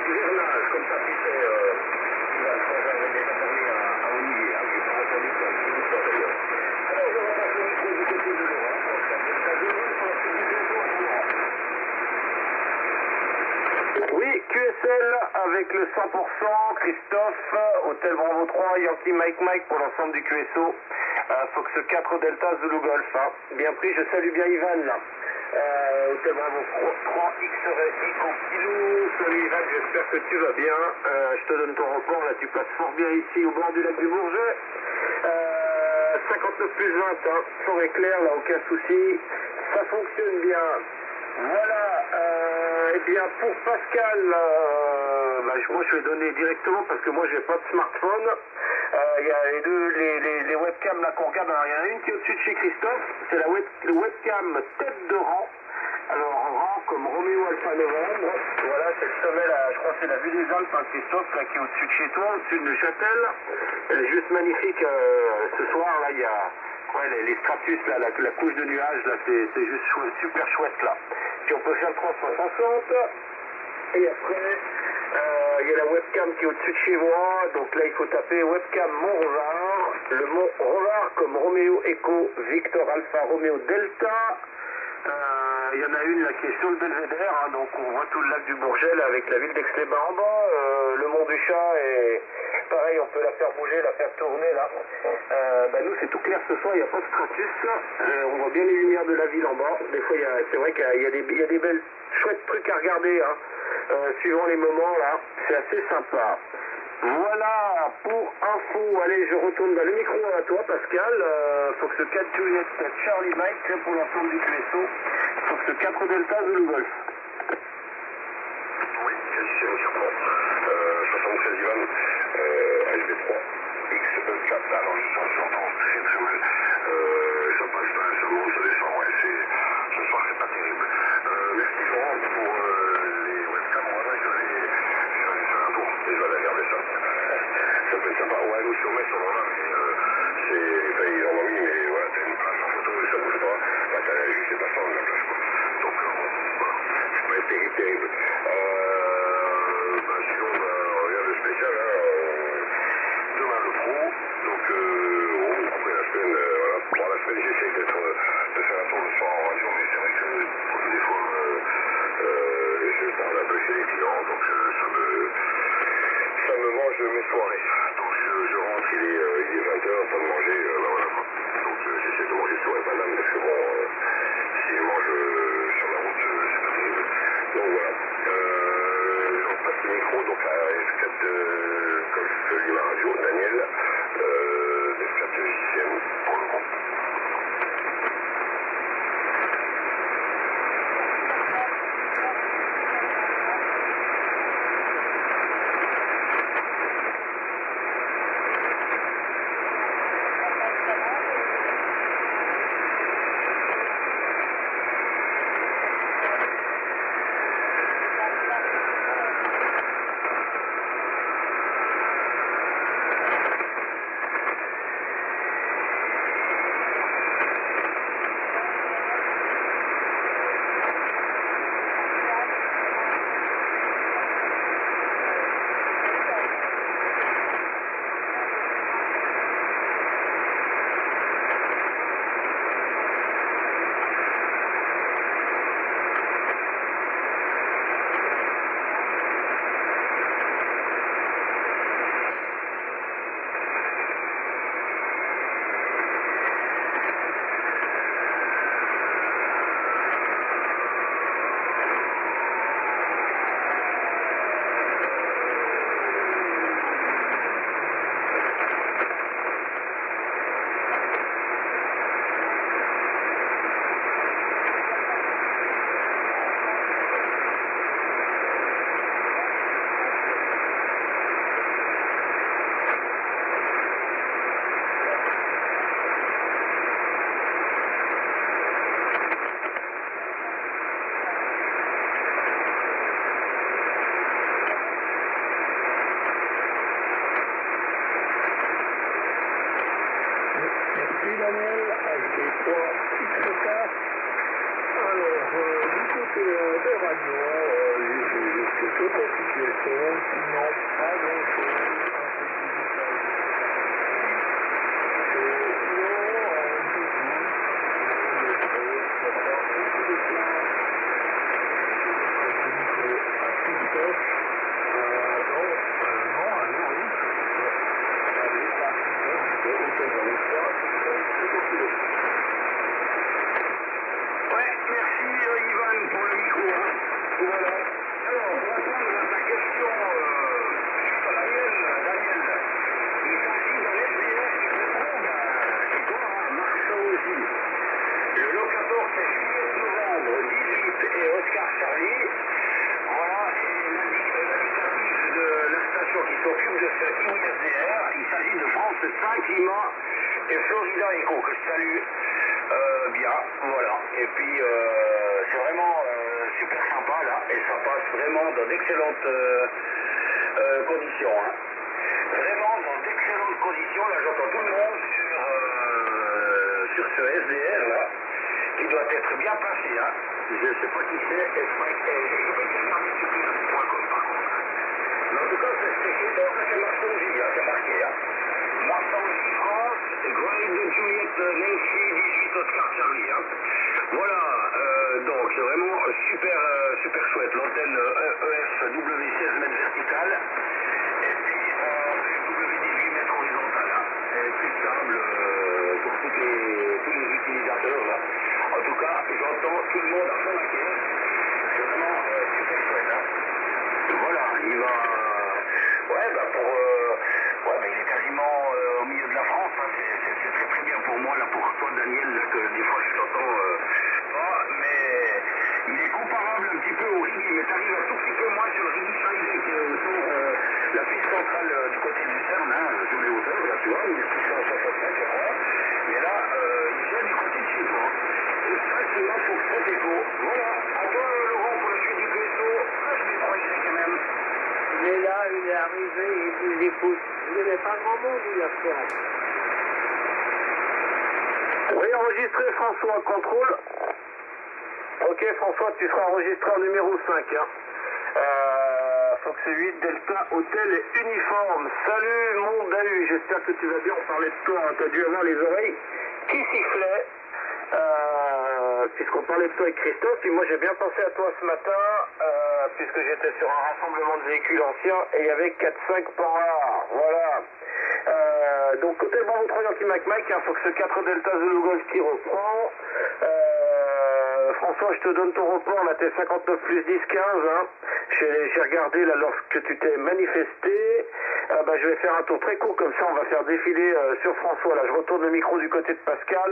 Speaker 2: hivernage, comme ça tu sais, 100%, Christophe, Hôtel Bravo 3, Yankee Mike Mike pour l'ensemble du QSO, Fox 4 Delta Zulu Golf, hein. Bien pris, je salue bien Ivan là. Hôtel Bravo 3 X-Ray Eco Kilo, salut Ivan, j'espère que tu vas bien, je te donne ton rapport, là tu passes fort bien ici au bord du lac du Bourget, 59 plus 20, hein. Son éclair, là aucun souci, ça fonctionne bien. Voilà, eh bien pour Pascal, moi je vais donner directement parce que moi j'ai pas de smartphone. Il y a les webcams là qu'on regarde. Alors il y en a une qui est au-dessus de chez Christophe, c'est le webcam tête de rang. Alors rang comme Roméo Alpha Novembre. Voilà, cette semelle, je crois que c'est la vue des Alpes, hein, Christophe, là qui est au-dessus de chez toi, au-dessus de Neuchâtel. Elle est juste magnifique. Ce soir là il y a les stratus, là, la couche de nuages, là, c'est juste super chouette, là. Puis on peut faire le 360. Et après, il y a la webcam qui est au-dessus de chez moi. Donc là, il faut taper webcam Mont-Revard. Le Mont-Revard comme Roméo Echo, Victor Alpha, Roméo Delta. Il y en a une là qui est sur le Belvédère, hein, donc on voit tout le lac du Bourget là, avec la ville d'Aix-les-Bains en bas, le Mont du Chat, et pareil on peut la faire bouger, la faire tourner là. Nous c'est tout clair ce soir, il n'y a pas de stratus, on voit bien les lumières de la ville en bas. Des fois c'est vrai qu'il y a des belles chouettes trucs à regarder, hein, suivant les moments là, c'est assez sympa. Voilà, pour info, allez, je retourne dans le micro à toi, Pascal. Fox 4 Juliette Charlie Mike pour l'ensemble du QSO. Fox 4 Delta Zulu Golf.
Speaker 1: Oui, c'est M. Pont. 76 Ivan, HB3, XE4. Alors, j'entends très mal. Ça passe pas, ça monte, ça descend. Ouais, ce soir, c'est pas terrible. Merci Florent pour les webcams. Je vais faire un tour. Et je vais aller regarder ça. Ça peut être sympa. Ouais, nous, sur Metz, on en a, mais ils en ont mis, mais voilà, t'as une plage en photo et ça bouge pas. Là, t'as juste les passants de la plage, quoi. Donc, voilà. C'est pas terrible. Sinon, regarde le spécial, hein. Demain, le pro. Donc, après la semaine, voilà. Bon, la semaine, j'essaye de faire un tour le soir en radio, mais c'est vrai que des fois, je parle un peu chez les clients, donc ça me mange mes soirées. Donc je rentre, il est 20h, pas de manger, voilà. Donc j'essaie de manger sur les bananes parce que bon, si je mange sur la route, c'est pas terrible. Donc voilà. Je passe le micro donc à F4 Golf Lima Radio, Daniel, F4 JCM pour le moment.
Speaker 2: Daniel, HB3 X4. Alors, du côté des radios, j'ai fait quelques situations qui n'ont pas grand-chose.
Speaker 1: Maxima et Florida Echo, que je salue bien, voilà. Et puis, c'est vraiment super sympa, là, et ça passe vraiment dans d'excellentes conditions, hein. Vraiment dans d'excellentes conditions, là, j'entends tout le monde sur ce SDR, là, qui doit être bien placé, hein. Je ne sais pas qui c'est, je vais regarder sur .com, par contre. Mais en tout cas, c'est Marsangy, hein, c'est marqué, hein. Marsangy France, Grade Juliette Nancy 18 Oscar Charlie, hein. Voilà, donc c'est vraiment super chouette, l'antenne EF W16 mètres verticale, et puis W18 mètres horizontale, hein. Elle est plus stable pour tous les utilisateurs, là. En tout cas, j'entends tout le monde à fond la caisse, c'est vraiment super chouette, hein. Voilà, il va... Ouais, bah ouais, mais il est quasiment au milieu de la France, hein. C'est très bien pour moi, là, pour toi, Daniel, là, que des fois je t'entends pas, mais il est comparable un petit peu au Rigi, mais t'arrives un tout petit peu moins sur le Rigi Friday, qui est autour la piste centrale du côté du CERN, hein, sur les hauteurs, là, tu vois, 1665, je crois, mais là, il vient du côté de chez toi, et exactement pour cet écho. Voilà, à toi, Laurent, pour la suite du QSO, HB3Y quand même.
Speaker 3: Il est là, il est arrivé, il nous écoute. Il n'y avait pas grand monde hier soir.
Speaker 2: Oui, enregistré François, contrôle. Ok François, tu seras enregistré en numéro 5. Hein. Fox 8, Delta, Hôtel et Uniforme. Salut mon Dahu, j'espère que tu vas bien, on parlait de toi, hein. Tu as dû avoir les oreilles qui sifflaient. Puisqu'on parlait de toi avec Christophe, et moi j'ai bien pensé à toi ce matin, puisque j'étais sur un rassemblement de véhicules anciens et il y avait 4-5 rares. Voilà. Donc Hôtel Bravo 3 Yankee Mike, hein, Fox 4 Delta Zulu Golf qui reprend. François, je te donne ton report, là t'es 59 plus 10, 15. Hein. J'ai regardé là lorsque tu t'es manifesté. Je vais faire un tour très court, comme ça on va faire défiler sur François. Là je retourne le micro du côté de Pascal.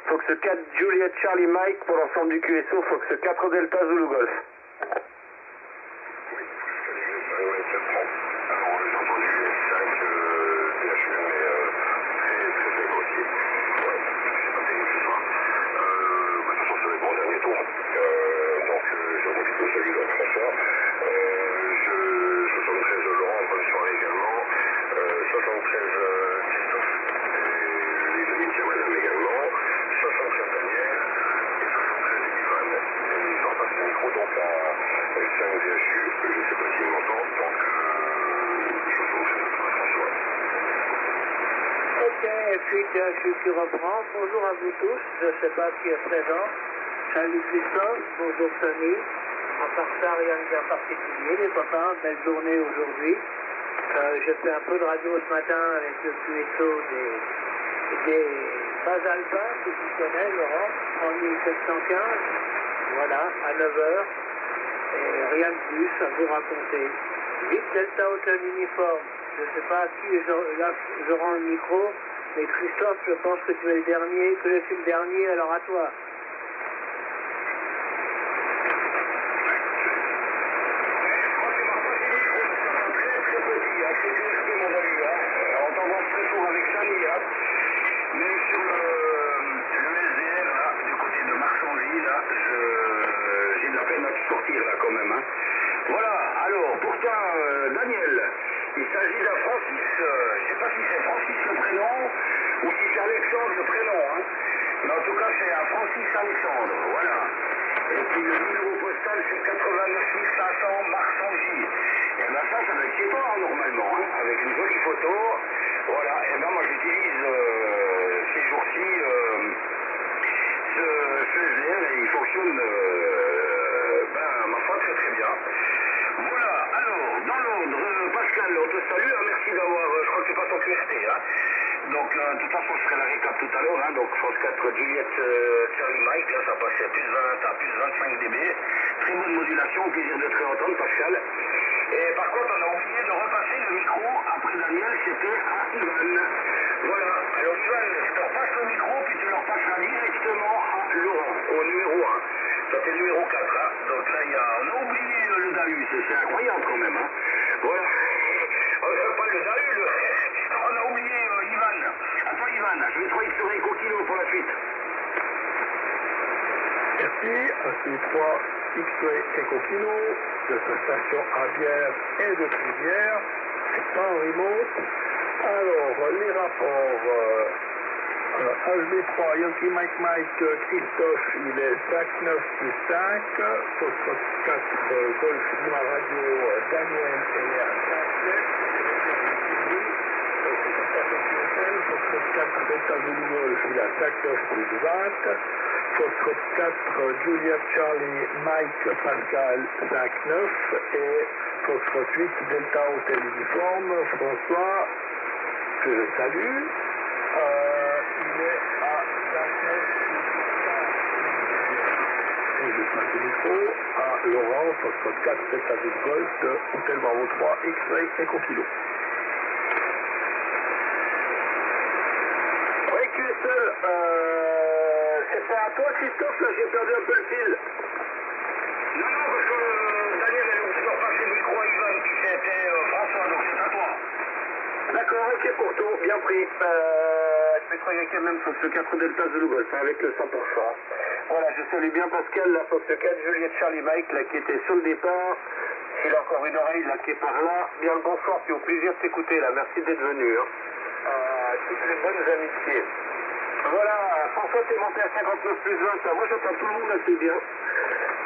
Speaker 2: Fox 4 Juliette Charlie Mike pour l'ensemble du QSO, Fox 4 Delta Zulu Golf.
Speaker 3: Et puis tu reprends. Bonjour à vous tous. Je ne sais pas qui est présent. Salut Christophe. Bonjour Tony. En part ça, rien de bien particulier. Les copains, belle journée aujourd'hui. J'ai fait un peu de radio ce matin avec le QSO des Bas Alpins, que tu connais, Laurent, en 1715. Voilà, à 9h. Et rien de plus à vous raconter. 8 Delta Hotel Uniforme. Je ne sais pas à qui je rends le micro, mais Christophe, je pense que tu es le dernier, que je suis le dernier, alors à toi.
Speaker 1: Voilà, alors pour toi, Daniel, il s'agit d'un Francis, je ne sais pas si c'est Francis le prénom ou si c'est Alexandre le prénom, hein. Mais en tout cas c'est un Francis Alexandre, voilà. Et puis le numéro postal c'est 89 500 Marsangy. Et bien ça va être chez toi hein, normalement, hein, avec une jolie photo. Voilà, et bien moi j'utilise ces jours-ci ce SDR et il fonctionne ma foi très bien. Voilà, alors, dans l'ordre, Pascal, on te salue, hein, merci d'avoir, je crois que tu passes en QRT, hein. Donc, de toute façon, je ferai la récap tout à l'heure, hein, donc France 4 Juliette Charlie Mike, là, ça passait à plus 20 à plus 25 dB, très bonne modulation, plaisir de te réentendre, Pascal. Et par contre, on a oublié de repasser le micro, après Daniel, c'était à Ivan. Voilà, alors Ivan, je te repasse le micro, puis tu le repasseras directement à Laurent, au numéro 1. Ça c'est le numéro 4, hein. Donc là, on a oublié le Dahu, c'est incroyable quand même, hein. Voilà. On n'a pas le Dahu, on a oublié Ivan.
Speaker 4: ici, ensuite 3 X-Ray Echo Kilo, de sa station à bière et de Trivière, c'est pas en remote. Alors, les rapports, HB3, Yankee Mike Mike, Christophe, il est 5-9 plus 5, Foxtrot 4, Golf Lima Radio, Daniel, il est à 5-7, Foxtrot 4, Delta Zulu Golf, il est à 5-9 plus 20, Foxtrot 4, Juliet Charlie, Mike, Pascal, 5-9, et Foxtrot 8, Delta Hotel Uniforme, François, que je salue, il est à 5-9 et je passe le micro à Laurent, Foxtrot 4, Delta Zulu Golf, de Hôtel Bravo 3, X-Ray et Kilo.
Speaker 2: Oui, tu es seul. C'est pas à toi, Christophe, là, j'ai perdu un peu le fil.
Speaker 1: Non, non, parce que Daniel est toujours passé le micro à Ivan, puis c'était François, donc c'est à toi.
Speaker 2: D'accord, ok, Courto, bien pris. Je croyais qu'il y a même Fox 4 Delta Zulu Golf, avec le 100%. Voilà, je salue bien Pascal, la Fox 4, Juliette Charlie Mike, là, qui était sur le départ. Il a encore une oreille, là, qui est par là. Bien le bonsoir, puis au plaisir de t'écouter, là. Merci d'être venu, hein. Toutes les bonnes amitiés. Voilà, François, t'es monté à 59 plus 20, là. Moi, j'entends tout le monde assez bien.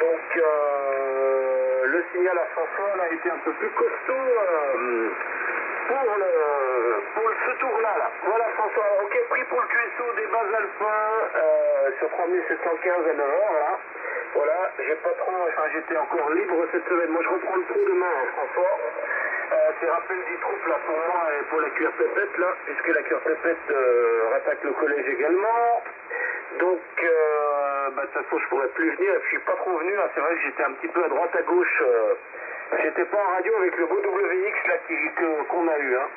Speaker 2: Donc, le signal à François, là, était un peu plus costaud, pour ce tour-là, là. Voilà, François, ok, prix pour le QSO des bases alpha, sur 3715 à 9h, là. Voilà, j'étais encore libre cette semaine. Moi, je reprends le trou demain, hein, François. C'est rappel du troupe, là, pour moi et pour la cuir pépette, là, puisque la cuir pépette rattaque le collège également. Donc, de toute façon, je pourrais plus venir, et puis je suis pas trop venu, là. C'est vrai que j'étais un petit peu à droite, à gauche. J'étais pas en radio avec le beau WX, là, qu'on a eu, hein.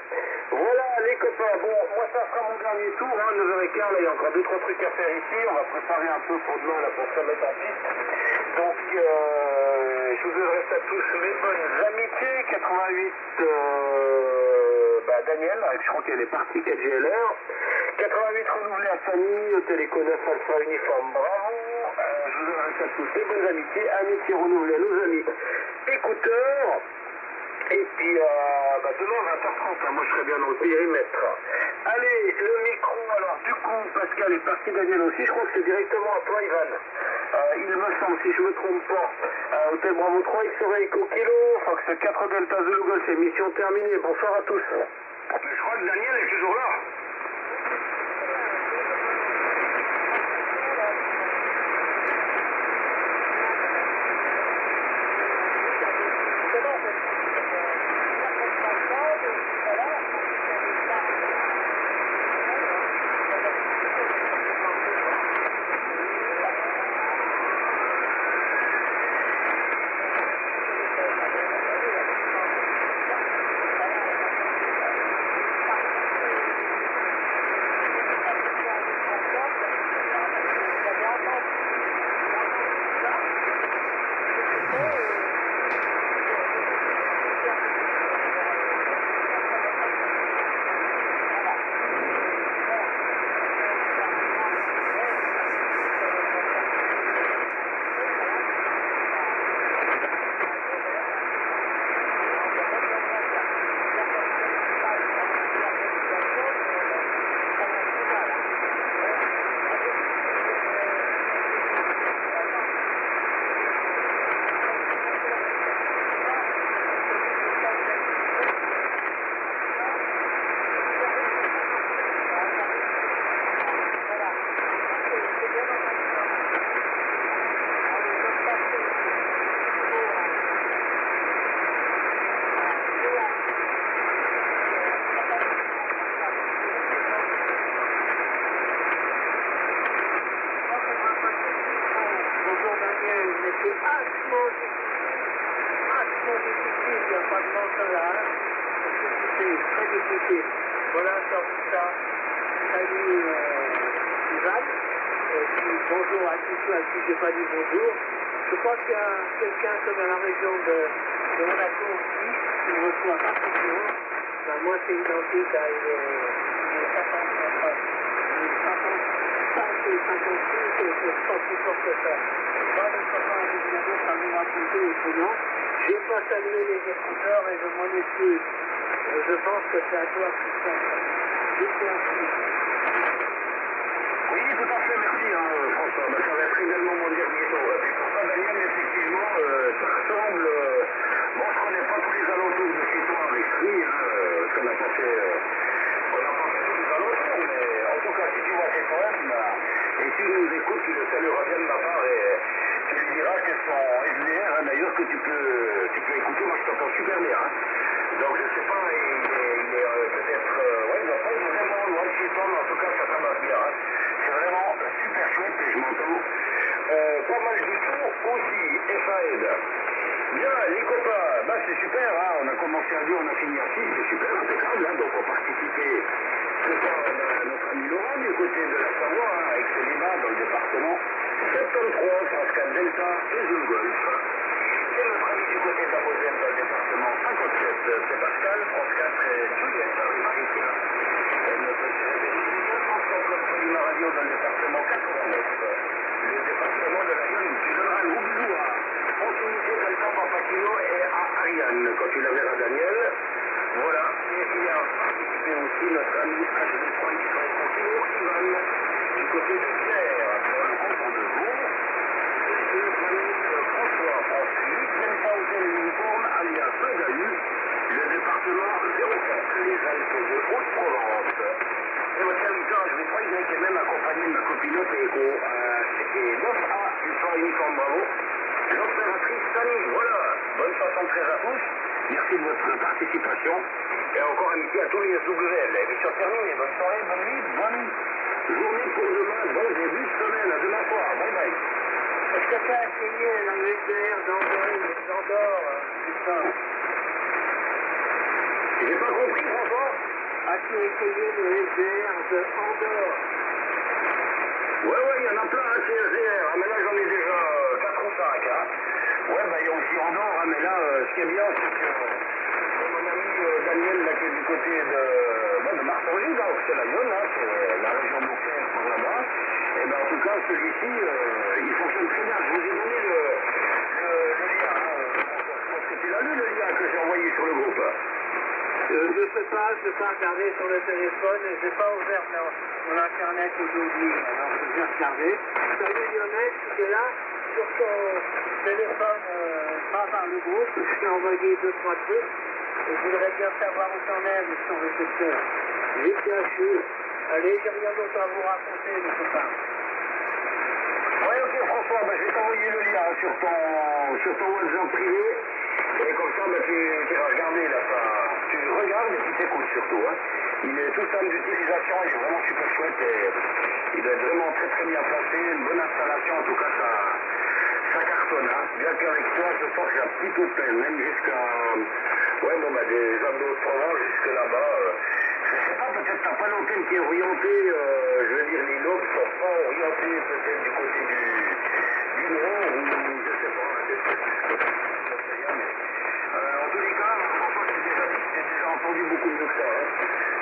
Speaker 2: Voilà, les copains. Bon, moi, ça sera mon dernier tour, hein, 9h15, là, il y a encore 2-3 trucs à faire ici. On va préparer un peu pour demain, là, pour se mettre en piste. Donc, je vous adresse à tous mes bonnes amitiés. 88, Daniel, je crois qu'elle est partie, 4GLR. 88 renouvelé à Fanny, Téléco 9 Alpha Uniforme, bravo. Je vous adresse à tous mes bonnes amitiés. Amitié renouvelée à nos amis écouteurs. Et puis, demain, 20h30, hein, moi je serai bien dans le périmètre. Allez, le micro, alors du coup, Pascal est parti, Daniel aussi, je crois que c'est directement à toi, Ivan. Il me semble, si je ne me trompe pas, Hôtel Bravo 3, X-Ray Echo Kilo, Fox 4 Delta Zulu Golf, émission terminée. Bonsoir à tous.
Speaker 1: Je crois que Daniel est toujours là.
Speaker 3: Voilà, sur ça. Salut Ivan. Et puis bonjour à tous ceux à qui je n'ai pas dit bonjour. Je crois qu'il y a quelqu'un comme dans la région de Monaco aussi, qui me reçoit rapidement. Moi c'est identique à une 55 pas compris que c'est pas plus fort que ça. Moi, les copains avignonnais, ça nous raconter et sinon, j'ai pas salué les écouteurs et je m'en excuse. Je pense que c'est à toi, Christian.
Speaker 1: Oui, tout à fait, merci François. Ben, ça va être également mon dernier tour. Et puis pour ça, Daniel, effectivement, ça ressemble... bon, je connais pas tous les alentours de chez toi avec lui, parce qu'on n'a pas fait tous les alentours, mais en tout cas, si tu vois tes poèmes, et tu nous écoutes, tu le salueras bien de ma part, et tu lui diras que son SDR, d'ailleurs, que tu peux écouter, moi je t'entends super bien. Donc je sais pas, il est peut-être... ouais, il doit pas être vraiment loin de chez toi, mais en tout cas, ça t'amasse bien. C'est vraiment super chouette et je m'entends pas mal du tout aussi, et ça aide. Bien, les copains, bah c'est super, on a commencé à 2, on a fini à 6, c'est super, impeccable, donc on participait ce soir notre ami Laurent du côté de la Savoie, avec ses débats dans le département 73, France 4 Delta et Zone Golf. Et notre ami du côté de la Moselle dans le département 57, c'est Pascal, France 4 et Juliette, Marie-Marie. Et notre France 4 Lima Radio dans le département 89, le département de la Lune. Tu donneras un gros bisou à Continuité Delta, Papakino et à Ariane quand tu la verras, Daniel. Voilà, et il y a participé aussi notre ami H23 qui travaille continu, Ivan, du côté de Pierre, pour le canton de Vaud. Et notre ami François, ensuite, Melfausen Uniforme, alias Pedahu, le département 04, les Alpes de Haute-Provence. Et votre serviteur H23, il a été même accompagné de ma copinote et 9A, Ultra Uniforme, bravo. L'opératrice Samy, voilà, bonne 73 à tous, merci de votre participation, et encore amitié à tous les SWL. Émission terminée, bonne soirée, bonne nuit, bonne journée pour demain, bon début de semaine, à demain soir, bye bye.
Speaker 3: Est-ce que tu as essayé la USDR d'Andorre, putain?
Speaker 1: J'ai pas compris, François?
Speaker 3: As-tu essayé le SDR de Andorre?
Speaker 1: Ouais, il y en a plein, c'est SDR, mais là j'en ai déjà 4 ou 5, Ouais, il y a aussi Andorre, mais là, ce qui est bien, c'est que mon ami Daniel, là, qui est du côté de Martorgy, c'est la Yonne, c'est la région Beaucaire par là-bas, et en tout cas, celui-ci, il fonctionne très bien. Je vous ai donné le lien, je pense que tu l'as lu, le lien que j'ai envoyé sur le groupe.
Speaker 3: Je ne sais pas, je n'ai pas regardé sur le téléphone et je n'ai pas ouvert mon internet aujourd'hui, alors je vais regarder. Salut Lionel, tu es là sur ton téléphone, pas par le groupe, je t'ai envoyé 2-3 trucs et je voudrais bien savoir où t'en es avec ton récepteur. Vite caché. Allez, j'ai rien d'autre à vous raconter, les copains.
Speaker 1: Ouais, ok François, je vais t'envoyer le lien sur ton WhatsApp privé. Et comme ça, tu iras regarder là, tu regardes et tu t'écoutes surtout. Il est tout simple d'utilisation, il est vraiment super chouette et il doit être vraiment très très bien placé, une bonne installation, en tout cas ça cartonne. Bien qu'avec toi, je sens que j'ai un petit peu de peine, même jusqu'à des abdos de Provence jusque là-bas. Je sais pas, peut-être t'as pas l'antenne qui est orientée, je veux dire les lobes sont pas orientés peut-être du côté du nord ou je sais pas, en tous les cas, François, j'ai déjà entendu beaucoup mieux que ça.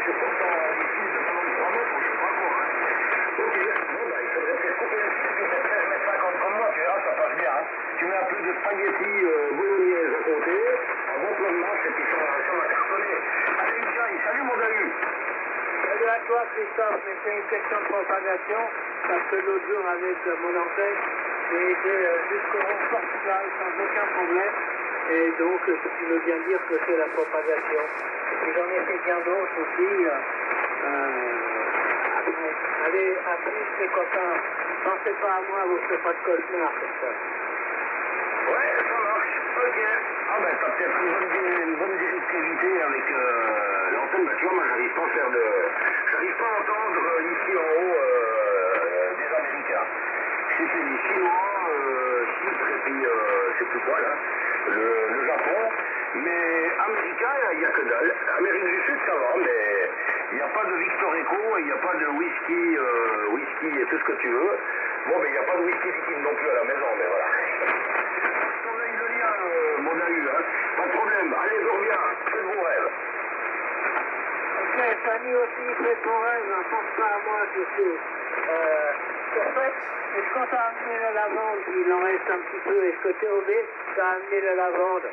Speaker 1: C'est pourtant des fils de 33 mètres ou je sais pas quoi. Ok, il faudrait peut-être couper le fil puis mettre 13 mètres 50 comme moi, tu verras, ça passe bien. Tu mets un peu de spaghetti bolognaise à côté, un bon plat de masse et puis ça va cartonner. Allez, Michel, salut mon Dahu.
Speaker 3: Salut à toi Christophe, mais c'est une question de propagation, parce que l'autre jour avec mon antenne, j'ai été jusqu'au Portugal sans aucun problème. Et donc, tu veux bien dire que c'est la propagation. Et j'en ai fait bien d'autres aussi. Allez, à plus les copains. Pensez pas à moi, vous ne faites pas de cauchemar comme ça.
Speaker 1: Ouais, ça marche. Ok. T'as peut-être une bonne directivité avec l'antenne. Tu vois, moi, j'arrive pas à entendre ici en haut des Américains. C'était les Chinois, Chypre et puis, je sais plus quoi, là. Le Japon, mais Américain, il n'y a que dalle. Amérique du Sud, ça va, mais il n'y a pas de Victor Eco, il n'y a pas de whisky et tout ce que tu veux. Bon, mais il n'y a pas de whisky liquide non plus à la maison, mais voilà. Je t'envoie le lien, mon Dahu, pas de problème. Allez, dors bien, fais de bons rêves.
Speaker 3: Ok, Fanny aussi, fais ton rêve, pense pas à moi surtout. En fait, est-ce qu'on t'a amené la lavande? Il en reste un petit peu. Est-ce que Théobé t'a amené la lavande?